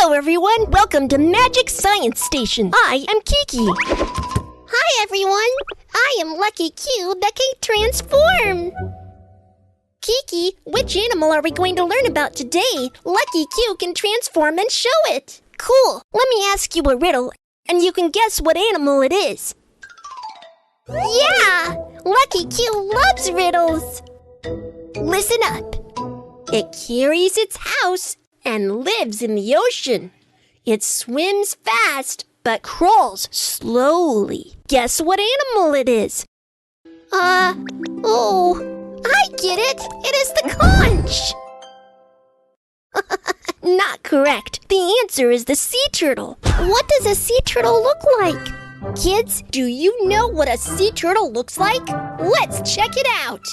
Hello everyone, welcome to Magic Science Station. I am Kiki. Hi everyone, I am Lucky Cube that can transform. Kiki, which animal are we going to learn about today? Lucky Cube can transform and show it. Cool, let me ask you a riddle and you can guess what animal it is. Yeah, Lucky Cube loves riddles. Listen up. It carries its house and lives in the ocean. It swims fast but crawls slowly. Guess what animal it is? I get it. It is the conch. Not correct. The answer is the sea turtle. What does a sea turtle look like? Kids, do you know what a sea turtle looks like? Let's check it out.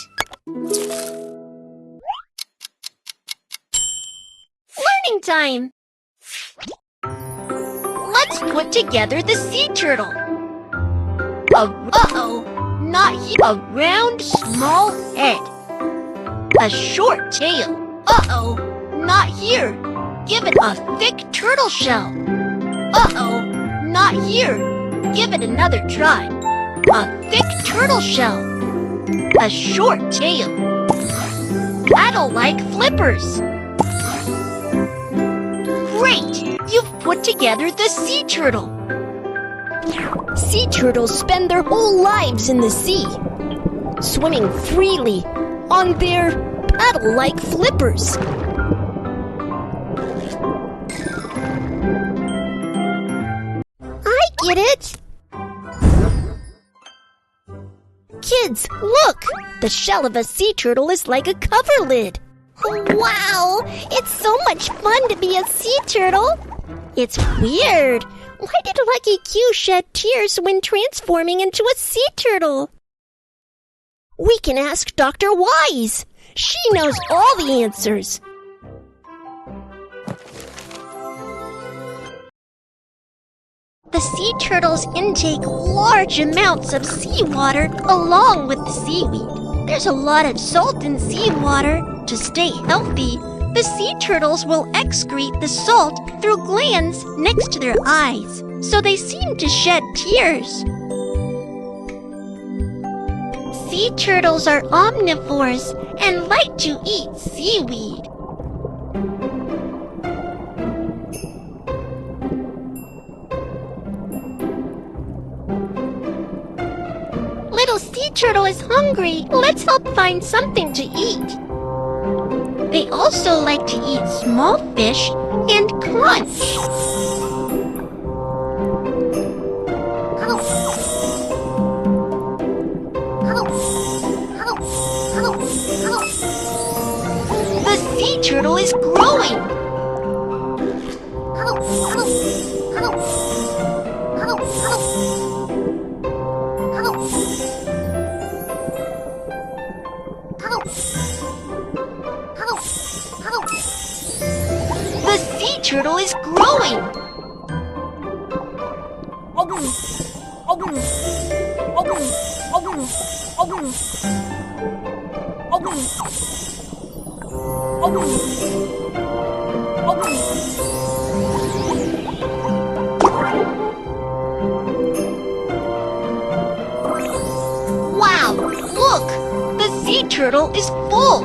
Learning time! Let's put together the sea turtle. Not here. A round, small head. A short tail. Not here. Give it a thick turtle shell. Not here. Give it another try. A thick turtle shell. A short tail. Paddle like flippers. Great! You've put together the sea turtle. Sea turtles spend their whole lives in the sea, swimming freely on their paddle-like flippers. I get it! Kids, look! The shell of a sea turtle is like a cover lid. Wow! It's so much fun to be a sea turtle! It's weird. Why did Lucky Q shed tears when transforming into a sea turtle? We can ask Dr. Wise. She knows all the answers. The sea turtles intake large amounts of seawater along with the seaweed. There's a lot of salt in seawater. To stay healthy, the sea turtles will excrete the salt through glands next to their eyes, so they seem to shed tears. Sea turtles are omnivores and like to eat seaweed. Little sea turtle is hungry. Let's help find something to eat. They also like to eat small fish and crunch. The sea turtle is growing. The sea turtle is growing. Wow, look! The sea turtle is full.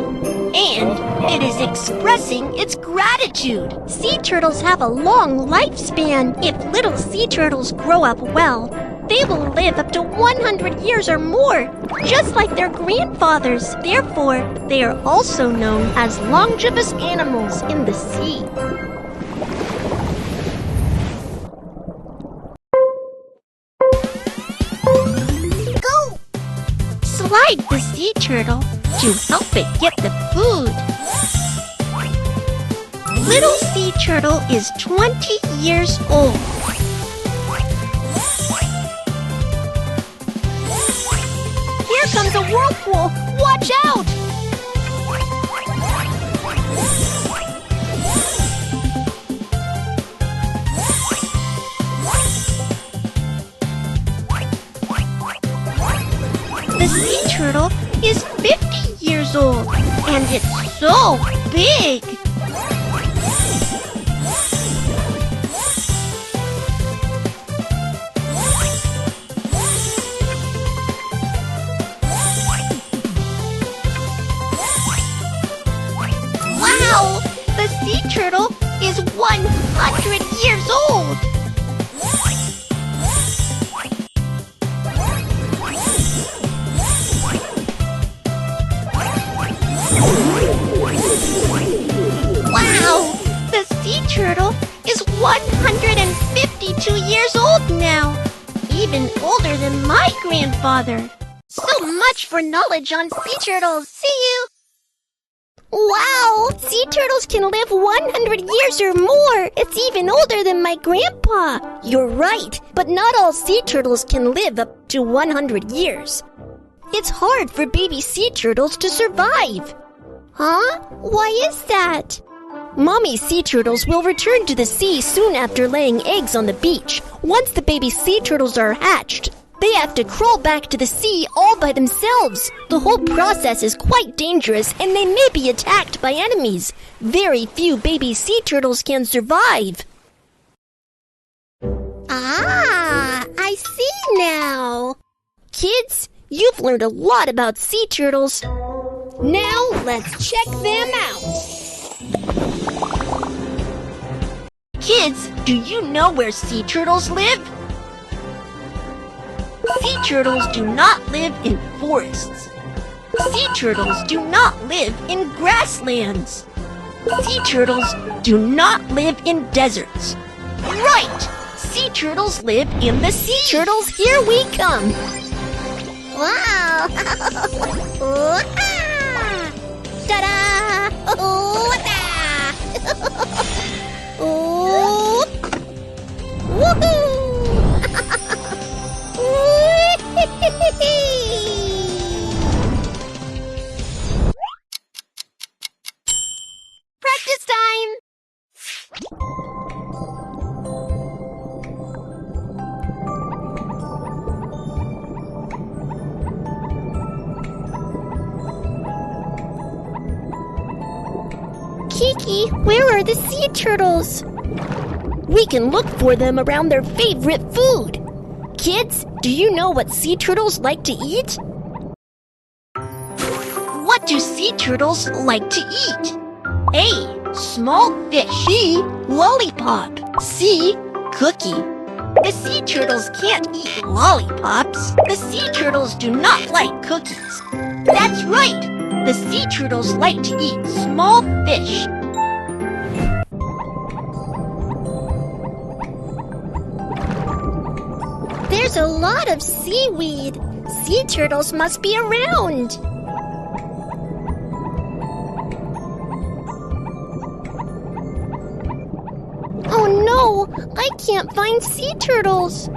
And it is expressing its gratitude. Sea turtles have a long lifespan. If little sea turtles grow up well, they will live up to 100 years or more, just like their grandfathers. Therefore, they are also known as longevous animals in the sea. Go! Slide the sea turtle to help it get the food. Little sea turtle is 20 years old. Here comes a whirlpool! Watch out! The sea turtle is 50 years old, and it's so big. turtle is 152 years old now. Even older than my grandfather. So much for knowledge on sea turtles. See you! Wow! Sea turtles can live 100 years or more! It's even older than my grandpa! You're right, but not all sea turtles can live up to 100 years. It's hard for baby sea turtles to survive. Huh? Why is that? Mommy sea turtles will return to the sea soon after laying eggs on the beach. Once the baby sea turtles are hatched, they have to crawl back to the sea all by themselves. The whole process is quite dangerous and they may be attacked by enemies. Very few baby sea turtles can survive. Ah, I see now. Kids, you've learned a lot about sea turtles. Now let's check them out. Kids, do you know where sea turtles live? Sea turtles do not live in forests. Sea turtles do not live in grasslands. Sea turtles do not live in deserts. Right! Sea turtles live in the sea. Turtles, here we come. Wow! Ta-da! Oh, woohoo! Practice time! Kiki, where are the sea turtles? We can look for them around their favorite food. Kids, do you know what sea turtles like to eat? What do sea turtles like to eat? A. Small fish. B. Lollipop. C. Cookie. The sea turtles can't eat lollipops. The sea turtles do not like cookies. That's right! The sea turtles like to eat small fish. There's a lot of seaweed. Sea turtles must be around. Oh no, I can't find sea turtles.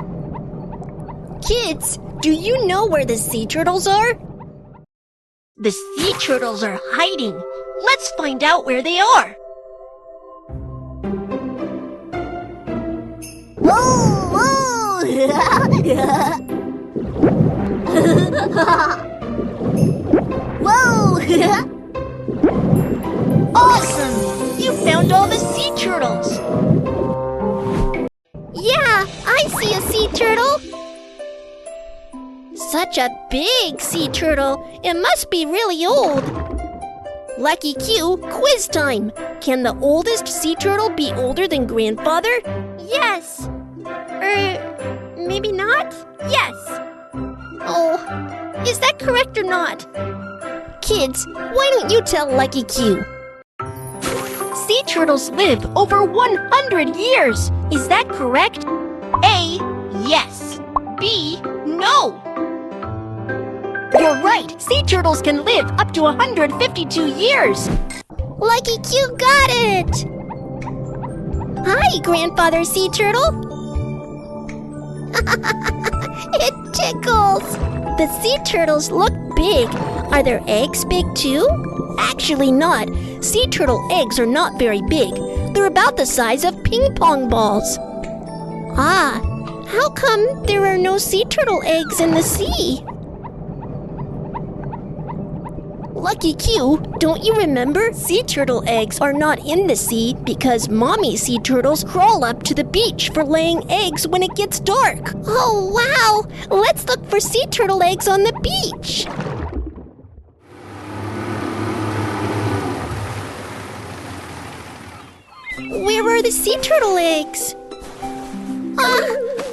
Kids, do you know where the sea turtles are? The sea turtles are hiding. Let's find out where they are. Whoa, whoa! Whoa! Awesome! You found all the sea turtles. Yeah, I see a sea turtle. Such a big sea turtle. It must be really old. Lucky Q, quiz time. Can the oldest sea turtle be older than grandfather? Yes. Maybe not? Yes. Oh, is that correct or not? Kids, why don't you tell Lucky Q? Sea turtles live over 100 years. Is that correct? A. Yes. B. No. You're right. Sea turtles can live up to 152 years. Lucky Q got it! Hi, Grandfather Sea Turtle. It tickles. The sea turtles look big. Are their eggs big too? Actually not. Sea turtle eggs are not very big. They're about the size of ping pong balls. Ah, how come there are no sea turtle eggs in the sea? Lucky Q, don't you remember? Sea turtle eggs are not in the sea because mommy sea turtles crawl up to the beach for laying eggs when it gets dark. Oh, wow! Let's look for sea turtle eggs on the beach. Where are the sea turtle eggs?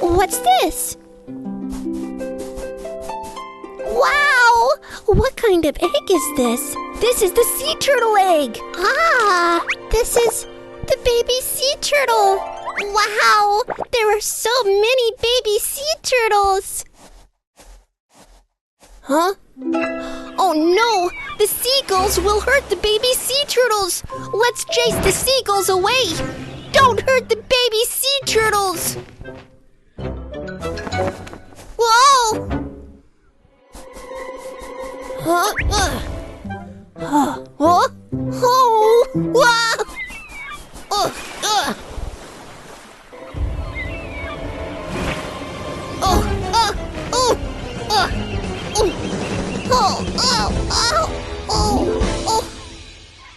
What's this? Wow! What kind of egg is this? This is the sea turtle egg. Ah, this is The baby sea turtle! Wow! There are so many baby sea turtles! Huh? Oh no! The seagulls will hurt the baby sea turtles! Let's chase the seagulls away! Don't hurt the baby sea turtles! Whoa! Huh? Huh? Oh! Wow! Oh!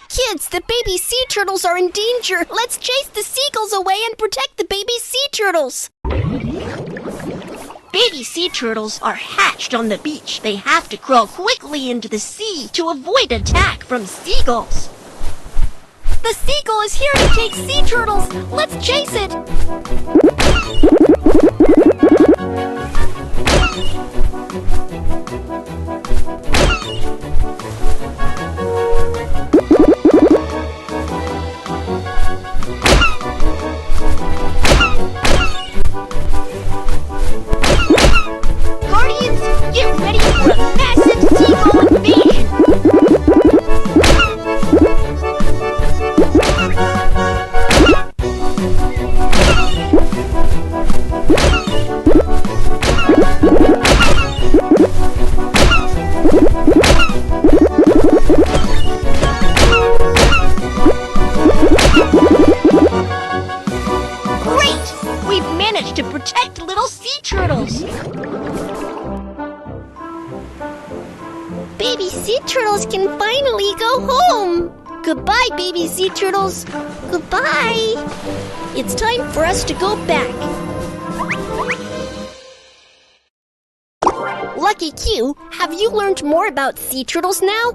Kids, the baby sea turtles are in danger. Let's chase the seagulls away and protect the baby sea turtles. Baby sea turtles are hatched on the beach. They have to crawl quickly into the sea to avoid attack from seagulls. The seagull is here to take sea turtles. Let's chase it. Guardians, get ready for a massive seagull invasion! Great! We've managed to protect little sea turtles! Baby sea turtles can finally go home. Goodbye, baby sea turtles. Goodbye. It's time for us to go back. Lucky Q, have you learned more about sea turtles now?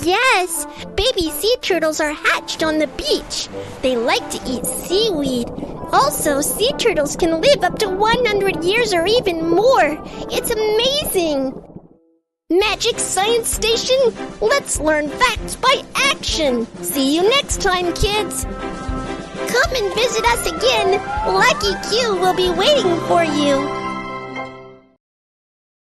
Yes, baby sea turtles are hatched on the beach. They like to eat seaweed. Also, sea turtles can live up to 100 years or even more. It's amazing. Magic Science Station, let's learn facts by action. See you next time, kids. Come and visit us again. Lucky Q will be waiting for you.